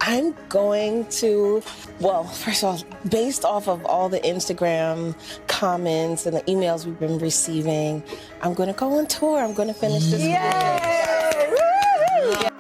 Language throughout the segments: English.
I'm going to, well, first of all, based off of all the Instagram comments and the emails we've been receiving, I'm going to go on tour. I'm going to finish this.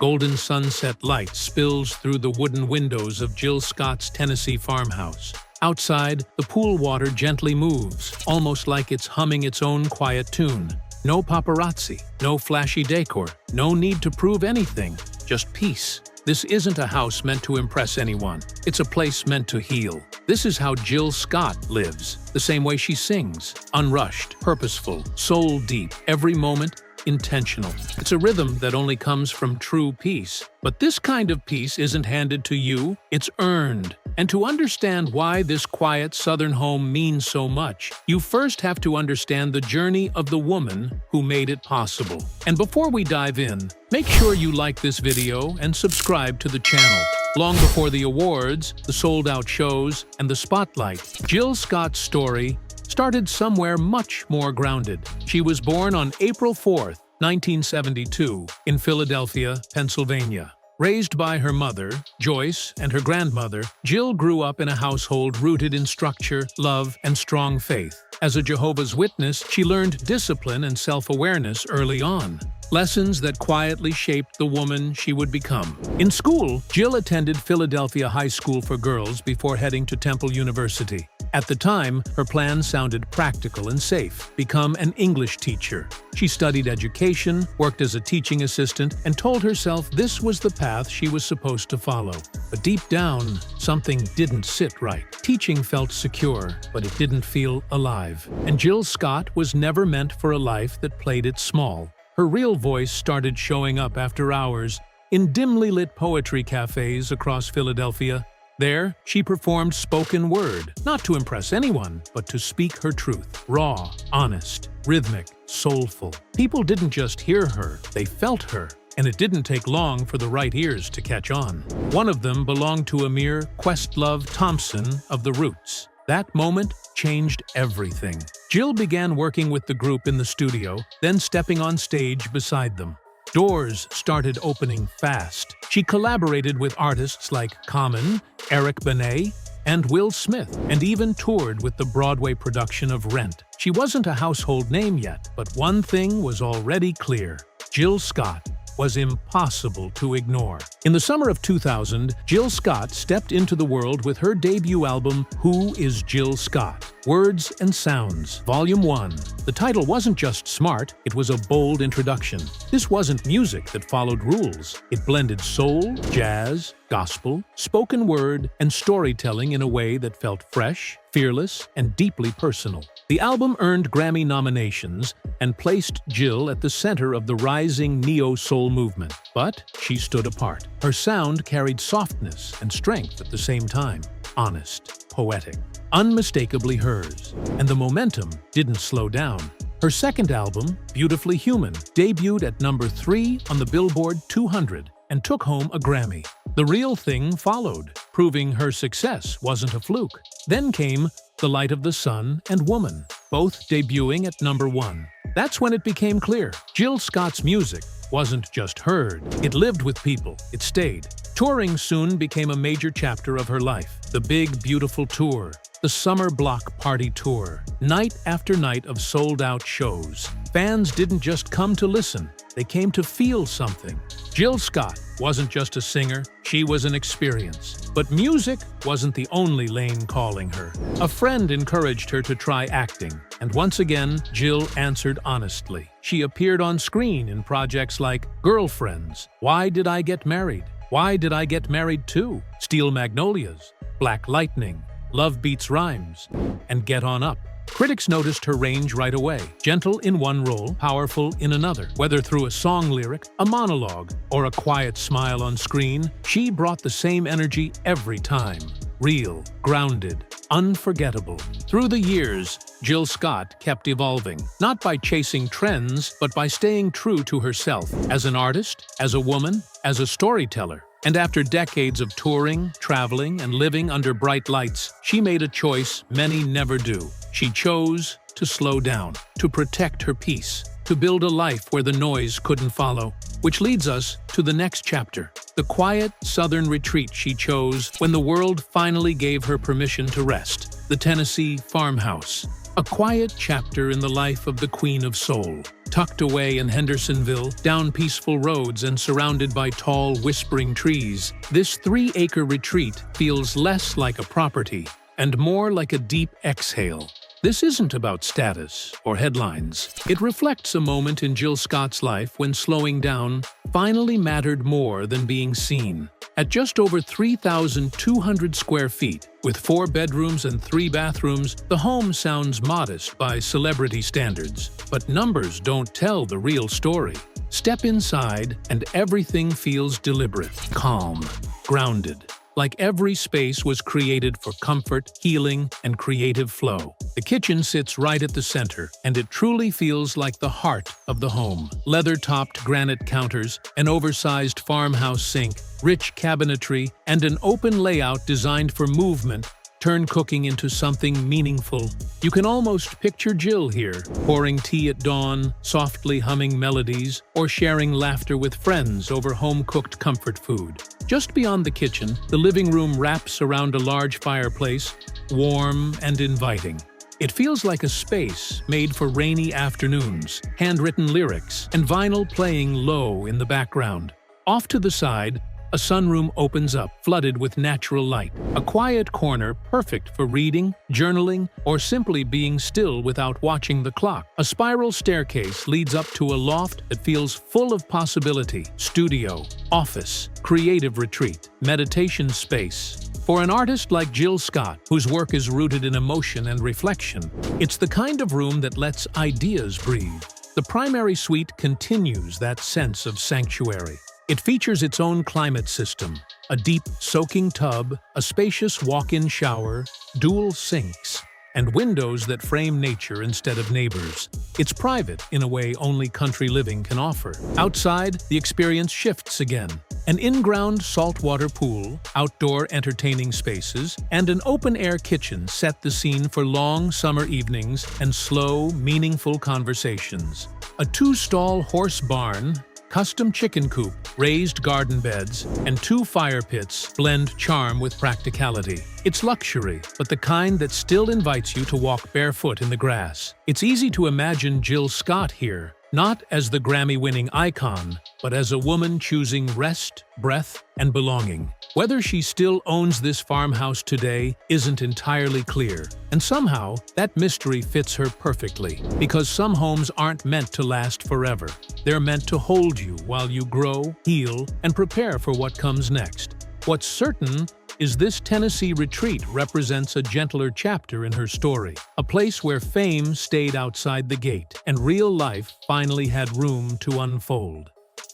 Golden sunset light spills through the wooden windows of Jill Scott's Tennessee farmhouse. Outside, the pool water gently moves, almost like it's humming its own quiet tune. No paparazzi, no flashy decor, no need to prove anything, just peace. This isn't a house meant to impress anyone. It's a place meant to heal. This is how Jill Scott lives, the same way she sings. Unrushed, purposeful, soul deep, every moment intentional. It's a rhythm that only comes from true peace. But this kind of peace isn't handed to you, it's earned. And to understand why this quiet southern home means so much, you first have to understand the journey of the woman who made it possible. And before we dive in, make sure you like this video and subscribe to the channel. Long before the awards, the sold-out shows, and the spotlight, Jill Scott's story started somewhere much more grounded. She was born on April 4th, 1972, in Philadelphia, Pennsylvania. Raised by her mother, Joyce, and her grandmother, Jill grew up in a household rooted in structure, love, and strong faith. As a Jehovah's Witness, she learned discipline and self-awareness early on, lessons that quietly shaped the woman she would become. In school, Jill attended Philadelphia High School for Girls before heading to Temple University. At the time, her plan sounded practical and safe: become an English teacher. She studied education, worked as a teaching assistant, and told herself this was the path she was supposed to follow. But deep down, something didn't sit right. Teaching felt secure, but it didn't feel alive. And Jill Scott was never meant for a life that played it small. Her real voice started showing up after hours in dimly lit poetry cafes across Philadelphia. There, she performed spoken word, not to impress anyone, but to speak her truth. Raw, honest, rhythmic, soulful. People didn't just hear her, they felt her. And it didn't take long for the right ears to catch on. One of them belonged to Amir Questlove Thompson of The Roots. That moment changed everything. Jill began working with the group in the studio, then stepping on stage beside them. Doors started opening fast. She collaborated with artists like Common, Eric Benet, and Will Smith, and even toured with the Broadway production of Rent. She wasn't a household name yet, but one thing was already clear: Jill Scott was impossible to ignore. In the summer of 2000, Jill Scott stepped into the world with her debut album, Who is Jill Scott? Words and Sounds, Volume 1. The title wasn't just smart, it was a bold introduction. This wasn't music that followed rules. It blended soul, jazz, gospel, spoken word, and storytelling in a way that felt fresh, fearless, and deeply personal. The album earned Grammy nominations and placed Jill at the center of the rising neo-soul movement. But she stood apart. Her sound carried softness and strength at the same time. Honest, poetic, unmistakably hers. And the momentum didn't slow down. Her second album, Beautifully Human, debuted at number 3 on the Billboard 200 and took home a Grammy. The Real Thing followed, proving her success wasn't a fluke. Then came The Light of the Sun and Woman, both debuting at number 1. That's when it became clear. Jill Scott's music wasn't just heard. It lived with people. It stayed. Touring soon became a major chapter of her life. The Big Beautiful Tour, the Summer Block Party Tour, night after night of sold-out shows. Fans didn't just come to listen, they came to feel something. Jill Scott wasn't just a singer, she was an experience. But music wasn't the only lane calling her. A friend encouraged her to try acting, and once again, Jill answered honestly. She appeared on screen in projects like Girlfriends, Why Did I Get Married? Why Did I Get Married Too? Steel Magnolias, Black Lightning, Love Beats Rhymes, and Get On Up. Critics noticed her range right away. Gentle in one role, powerful in another. Whether through a song lyric, a monologue, or a quiet smile on screen, she brought the same energy every time. Real, grounded, unforgettable. Through the years, Jill Scott kept evolving, not by chasing trends, but by staying true to herself, as an artist, as a woman, as a storyteller. And after decades of touring, traveling, and living under bright lights, she made a choice many never do. She chose to slow down, to protect her peace. to build a life where the noise couldn't follow. Which leads us to the next chapter, the quiet southern retreat she chose when the world finally gave her permission to rest, the Tennessee farmhouse. A quiet chapter in the life of the Queen of Soul. Tucked away in Hendersonville, down peaceful roads and surrounded by tall, whispering trees, this 3-acre retreat feels less like a property and more like a deep exhale. This isn't about status or headlines. It reflects a moment in Jill Scott's life when slowing down finally mattered more than being seen. At just over 3,200 square feet, with 4 bedrooms and 3 bathrooms, the home sounds modest by celebrity standards. But numbers don't tell the real story. Step inside and everything feels deliberate, calm, grounded. Like every space was created for comfort, healing, and creative flow. The kitchen sits right at the center, and it truly feels like the heart of the home. Leather-topped granite counters, an oversized farmhouse sink, rich cabinetry, and an open layout designed for movement turn cooking into something meaningful. You can almost picture Jill here, pouring tea at dawn, softly humming melodies, or sharing laughter with friends over home-cooked comfort food. Just beyond the kitchen, the living room wraps around a large fireplace, warm and inviting. It feels like a space made for rainy afternoons, handwritten lyrics, and vinyl playing low in the background. Off to the side, a sunroom opens up, flooded with natural light. A quiet corner perfect for reading, journaling, or simply being still without watching the clock. A spiral staircase leads up to a loft that feels full of possibility. Studio, office, creative retreat, meditation space. For an artist like Jill Scott, whose work is rooted in emotion and reflection, it's the kind of room that lets ideas breathe. The primary suite continues that sense of sanctuary. It features its own climate system, a deep soaking tub, a spacious walk-in shower, dual sinks, and windows that frame nature instead of neighbors. It's private in a way only country living can offer. Outside, the experience shifts again. An in-ground saltwater pool, outdoor entertaining spaces, and an open-air kitchen set the scene for long summer evenings and slow, meaningful conversations. A 2-stall horse barn, custom chicken coop, raised garden beds, and 2 fire pits blend charm with practicality. It's luxury, but the kind that still invites you to walk barefoot in the grass. It's easy to imagine Jill Scott here, not as the Grammy-winning icon, but as a woman choosing rest, breath, and belonging. Whether she still owns this farmhouse today isn't entirely clear, and somehow that mystery fits her perfectly, because some homes aren't meant to last forever. They're meant to hold you while you grow, heal, and prepare for what comes next. What's certain is this Tennessee retreat represents a gentler chapter in her story, a place where fame stayed outside the gate and real life finally had room to unfold.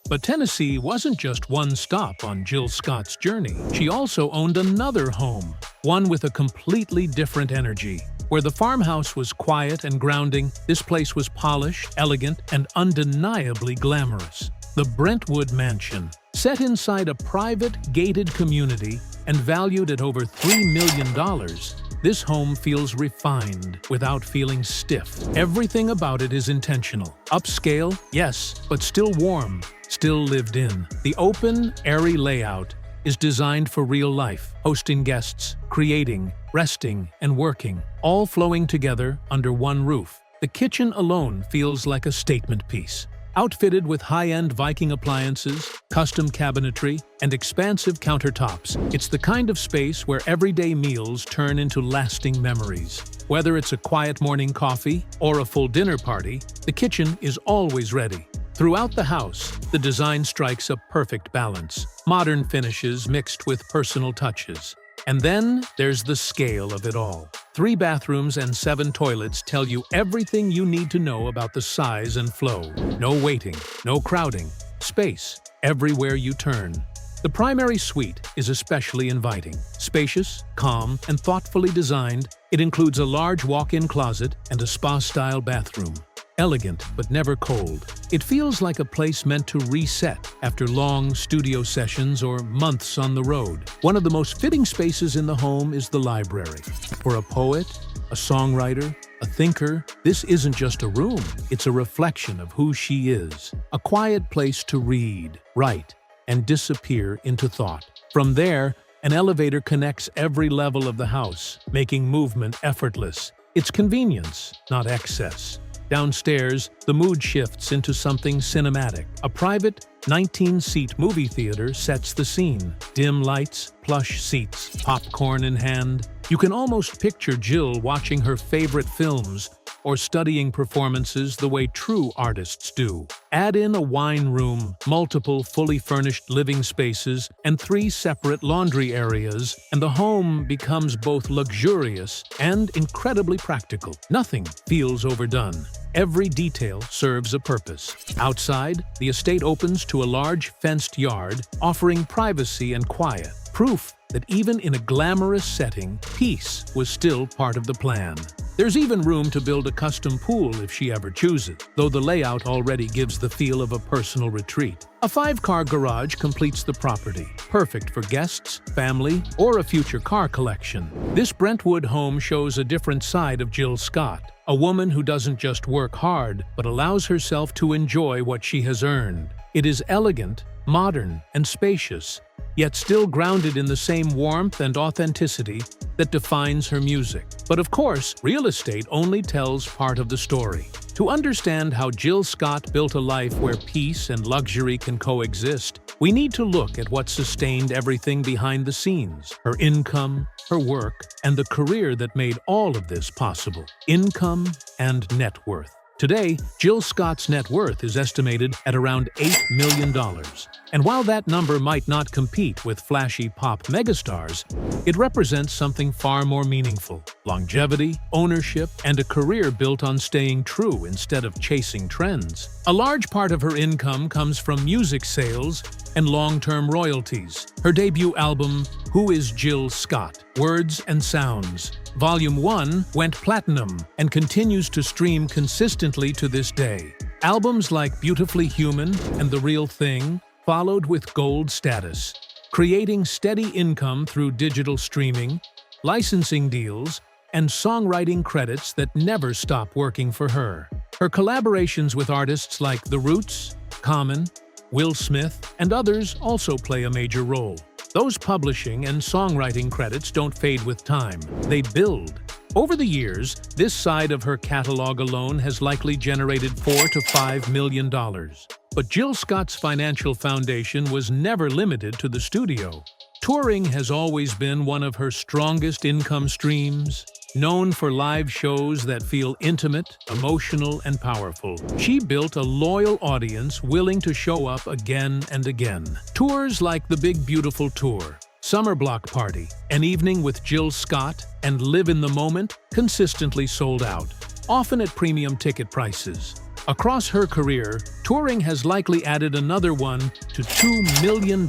But Tennessee wasn't just one stop on Jill Scott's journey. She also owned another home, one with a completely different energy. Where the farmhouse was quiet and grounding, this place was polished, elegant, and undeniably glamorous. The Brentwood mansion, set inside a private, gated community and valued at over $3 million, this home feels refined without feeling stiff. Everything about it is intentional. Upscale, yes, but still warm, still lived in. The open, airy layout is designed for real life, hosting guests, creating, resting, and working, all flowing together under one roof. The kitchen alone feels like a statement piece. Outfitted with high-end Viking appliances, custom cabinetry, and expansive countertops, it's the kind of space where everyday meals turn into lasting memories. Whether it's a quiet morning coffee or a full dinner party, the kitchen is always ready. Throughout the house, the design strikes a perfect balance, modern finishes mixed with personal touches. And then there's the scale of it all. 3 bathrooms and 7 toilets tell you everything you need to know about the size and flow. No waiting, no crowding, space everywhere you turn. The primary suite is especially inviting. Spacious, calm, and thoughtfully designed, it includes a large walk-in closet and a spa-style bathroom. Elegant but never cold. It feels like a place meant to reset after long studio sessions or months on the road. One of the most fitting spaces in the home is the library. For a poet, a songwriter, A thinker, this isn't just a room, it's a reflection of who she is. A quiet place to read, write, and disappear into thought. From there, an elevator connects every level of the house, making movement effortless. It's convenience, not excess. Downstairs, the mood shifts into something cinematic. A private, 19-seat movie theater sets the scene. Dim lights, plush seats, popcorn in hand. You can almost picture Jill watching her favorite films or studying performances the way true artists do. Add in a wine room, multiple fully furnished living spaces, and 3 separate laundry areas, and the home becomes both luxurious and incredibly practical. Nothing feels overdone. Every detail serves a purpose. Outside, the estate opens to a large fenced yard, offering privacy and quiet. Proof that even in a glamorous setting, peace was still part of the plan. There's even room to build a custom pool if she ever chooses, though the layout already gives the feel of a personal retreat. A 5-car garage completes the property, perfect for guests, family, or a future car collection. This Brentwood home shows a different side of Jill Scott, a woman who doesn't just work hard, but allows herself to enjoy what she has earned. It is elegant, modern, and spacious, yet still grounded in the same warmth and authenticity that defines her music. But of course, real estate only tells part of the story. To understand how Jill Scott built a life where peace and luxury can coexist, we need to look at what sustained everything behind the scenes: her income, her work, and the career that made all of this possible. Income and net worth. Today, Jill Scott's net worth is estimated at around $8 million. And while that number might not compete with flashy pop megastars, it represents something far more meaningful: longevity, ownership, and a career built on staying true instead of chasing trends. A large part of her income comes from music sales and long-term royalties. Her debut album, Who is Jill Scott? Words and Sounds, Volume 1 went platinum and continues to stream consistently to this day. Albums like Beautifully Human and The Real Thing followed with gold status, creating steady income through digital streaming, licensing deals, and songwriting credits that never stop working for her. Her collaborations with artists like The Roots, Common, Will Smith, and others also play a major role. Those publishing and songwriting credits don't fade with time, they build. Over the years, this side of her catalog alone has likely generated $4 to $5 million. But Jill Scott's financial foundation was never limited to the studio. Touring has always been one of her strongest income streams. Known for live shows that feel intimate, emotional, and powerful, she built a loyal audience willing to show up again and again. Tours like the Big Beautiful Tour, Summer Block Party, An Evening with Jill Scott, and Live in the Moment consistently sold out, often at premium ticket prices. Across her career, touring has likely added another one to $2 million.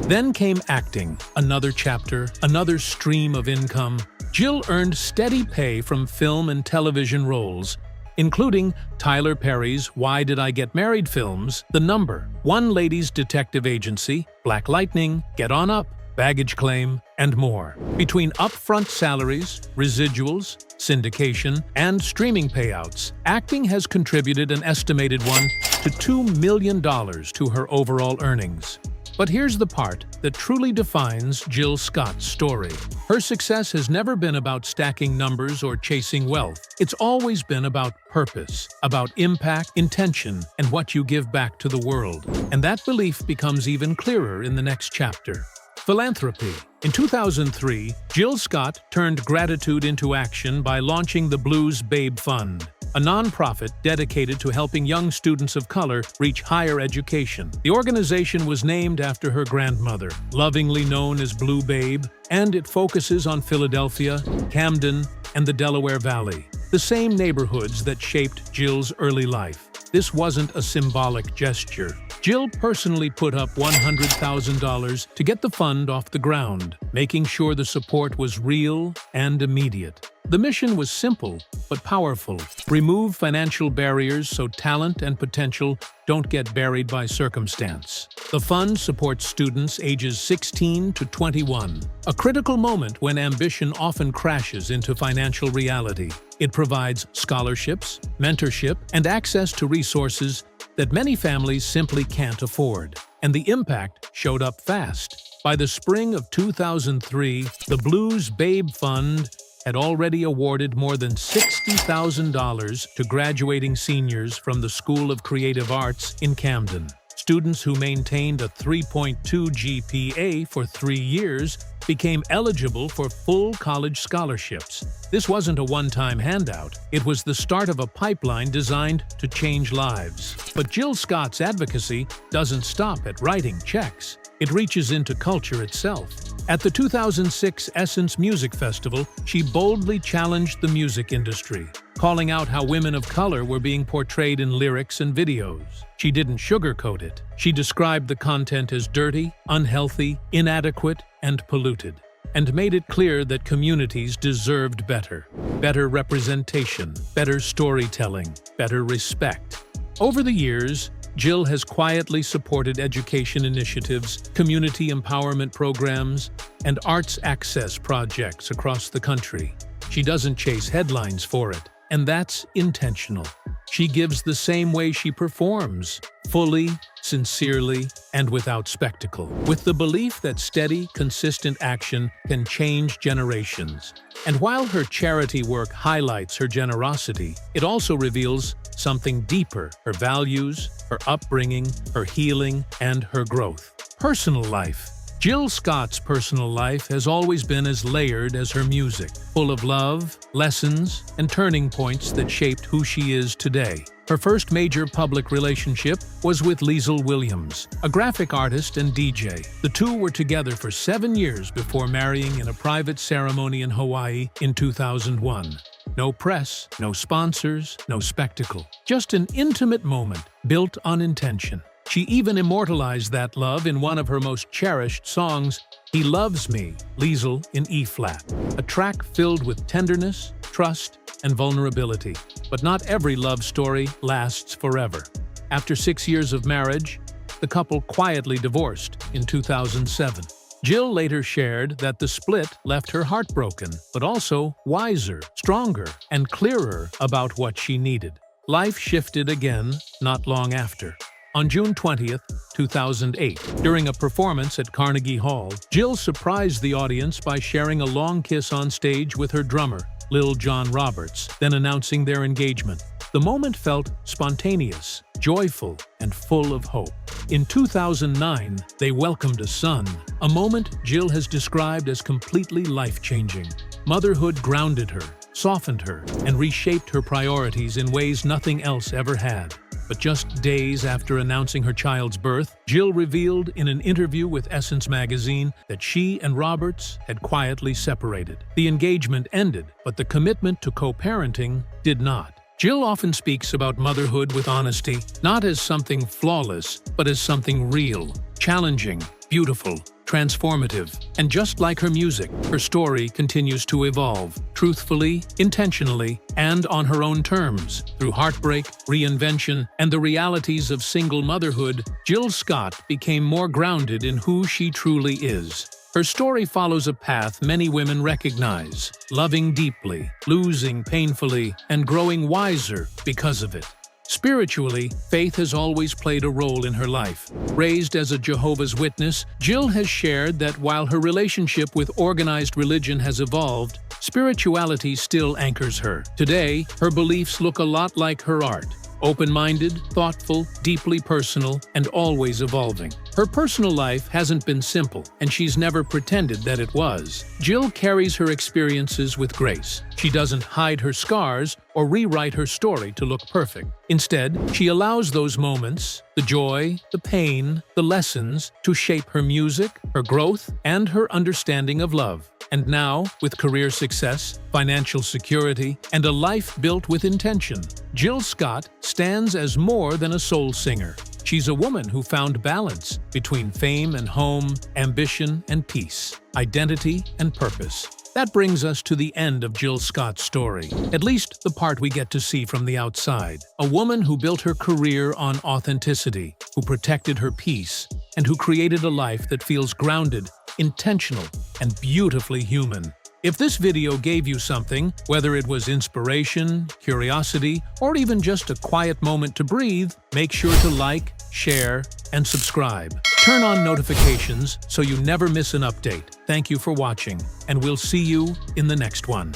Then came acting, another chapter, another stream of income. Jill earned steady pay from film and television roles, including Tyler Perry's Why Did I Get Married films, The Number, One Ladies Detective Agency, Black Lightning, Get On Up, Baggage Claim, and more. Between upfront salaries, residuals, syndication, and streaming payouts, acting has contributed an estimated $1 to $2 million to her overall earnings. But here's the part that truly defines Jill Scott's story. Her success has never been about stacking numbers or chasing wealth. It's always been about purpose, about impact, intention, and what you give back to the world. And that belief becomes even clearer in the next chapter. Philanthropy. In 2003, Jill Scott turned gratitude into action by launching the Blues Babe Fund, a nonprofit dedicated to helping young students of color reach higher education. The organization was named after her grandmother, lovingly known as Blue Babe, and it focuses on Philadelphia, Camden, and the Delaware Valley, the same neighborhoods that shaped Jill's early life. This wasn't a symbolic gesture. Jill personally put up $100,000 to get the fund off the ground, making sure the support was real and immediate. The mission was simple but powerful. Remove financial barriers so talent and potential don't get buried by circumstance. The fund supports students ages 16 to 21, a critical moment when ambition often crashes into financial reality. It provides scholarships, mentorship, and access to resources that many families simply can't afford. And the impact showed up fast. By the spring of 2003, the Blues Babe Fund had already awarded more than $60,000 to graduating seniors from the School of Creative Arts in Camden. Students who maintained a 3.2 GPA for 3 years became eligible for full college scholarships. This wasn't a one-time handout. It was the start of a pipeline designed to change lives. But Jill Scott's advocacy doesn't stop at writing checks. It reaches into culture itself. At the 2006 Essence Music Festival, she boldly challenged the music industry, calling out how women of color were being portrayed in lyrics and videos. She didn't sugarcoat it. She described the content as dirty, unhealthy, inadequate, and polluted, and made it clear that communities deserved better. Better representation, better storytelling, better respect. Over the years, Jill has quietly supported education initiatives, community empowerment programs, and arts access projects across the country. She doesn't chase headlines for it, and that's intentional. She gives the same way she performs, fully, sincerely, and without spectacle, with the belief that steady, consistent action can change generations. And while her charity work highlights her generosity, it also reveals something deeper: her values, her upbringing, her healing, and her growth. Personal life. Jill Scott's personal life has always been as layered as her music, full of love, lessons, and turning points that shaped who she is today. Her first major public relationship was with Liesl Williams, a graphic artist and DJ. The two were together for 7 years before marrying in a private ceremony in Hawaii in 2001. No press, no sponsors, no spectacle. Just an intimate moment built on intention. She even immortalized that love in one of her most cherished songs, He Loves Me, Liesl in E-flat, a track filled with tenderness, trust, and vulnerability. But not every love story lasts forever. After 6 years of marriage, the couple quietly divorced in 2007. Jill later shared that the split left her heartbroken, but also wiser, stronger, and clearer about what she needed. Life shifted again not long after. On June 20th, 2008, during a performance at Carnegie Hall, Jill surprised the audience by sharing a long kiss on stage with her drummer, Lil Jon Roberts, then announcing their engagement. The moment felt spontaneous, joyful, and full of hope. In 2009, they welcomed a son, a moment Jill has described as completely life-changing. Motherhood grounded her, softened her, and reshaped her priorities in ways nothing else ever had. But just days after announcing her child's birth, Jill revealed in an interview with Essence magazine that she and Roberts had quietly separated. The engagement ended, but the commitment to co-parenting did not. Jill often speaks about motherhood with honesty, not as something flawless, but as something real, challenging, beautiful, transformative. And just like her music, her story continues to evolve, truthfully, intentionally, and on her own terms. Through heartbreak, reinvention, and the realities of single motherhood, Jill Scott became more grounded in who she truly is. Her story follows a path many women recognize: loving deeply, losing painfully, and growing wiser because of it. Spiritually, faith has always played a role in her life. Raised as a Jehovah's Witness, Jill has shared that while her relationship with organized religion has evolved, spirituality still anchors her. Today, her beliefs look a lot like her art: open-minded, thoughtful, deeply personal, and always evolving. Her personal life hasn't been simple, and she's never pretended that it was. Jill carries her experiences with grace. She doesn't hide her scars or rewrite her story to look perfect. Instead, she allows those moments, the joy, the pain, the lessons, to shape her music, her growth, and her understanding of love. And now, with career success, financial security, and a life built with intention, Jill Scott stands as more than a soul singer. She's a woman who found balance between fame and home, ambition and peace, identity and purpose. That brings us to the end of Jill Scott's story, at least the part we get to see from the outside. A woman who built her career on authenticity, who protected her peace, and who created a life that feels grounded, intentional, and beautifully human. If this video gave you something, whether it was inspiration, curiosity, or even just a quiet moment to breathe, make sure to like, share, and subscribe. Turn on notifications so you never miss an update. Thank you for watching, and we'll see you in the next one.